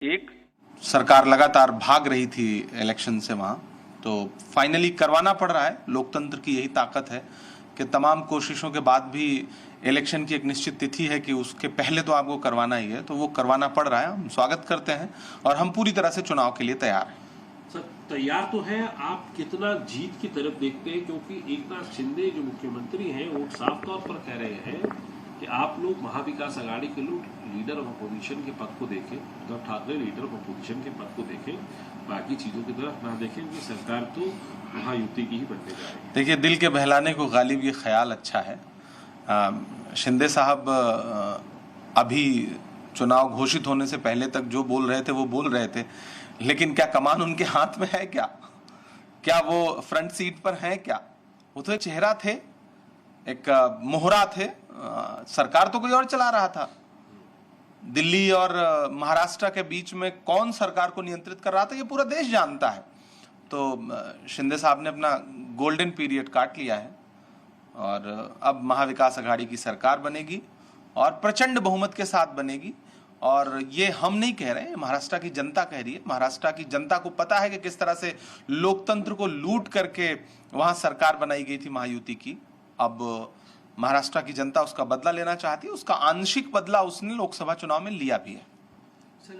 एक सरकार लगातार भाग रही थी इलेक्शन से वहां, तो फाइनली करवाना पड़ रहा है। लोकतंत्र की यही ताकत है कि तमाम कोशिशों के बाद भी इलेक्शन की एक निश्चित तिथि है कि उसके पहले तो आपको करवाना ही है, तो वो करवाना पड़ रहा है। हम स्वागत करते हैं और हम पूरी तरह से चुनाव के लिए तैयार हैं। सर तैयार तो है, आप कितना जीत की तरफ देखते हैं? क्योंकि एकनाथ शिंदे जो मुख्यमंत्री हैं वो साफ तौर पर कह रहे हैं कि आप लोग महाविकास आघाड़ी के लोग लीडर ऑफ अपोजिशन के पद को देखें, Uddhav Thackeray leader of opposition के पद को देखें, बाकी चीजों की तरफ ना देखें कि सरकार तो महायुति की ही बनने जा रही है। देखिए, दिल के बहलाने को गालिब ये ख्याल अच्छा है। शिंदे साहब अभी चुनाव घोषित होने से पहले तक जो बोल रहे थे वो बोल रहे थे, लेकिन क्या कमान उनके हाथ में है? क्या वो फ्रंट सीट पर हैं? क्या वो तो एक चेहरा थे, एक मोहरा थे। सरकार तो कोई और चला रहा था। दिल्ली और महाराष्ट्र के बीच में कौन सरकार को नियंत्रित कर रहा था ये पूरा देश जानता है। तो शिंदे साहब ने अपना गोल्डन पीरियड काट लिया है और अब महाविकास आघाड़ी की सरकार बनेगी और प्रचंड बहुमत के साथ बनेगी। और ये हम नहीं कह रहे हैं, महाराष्ट्र की जनता कह रही है। महाराष्ट्र की जनता को पता है कि किस तरह से लोकतंत्र को लूट करके वहां सरकार बनाई गई थी महायुति की। अब महाराष्ट्र की जनता उसका बदला लेना चाहती है। उसका आंशिक बदला उसने लोकसभा चुनाव में लिया भी है।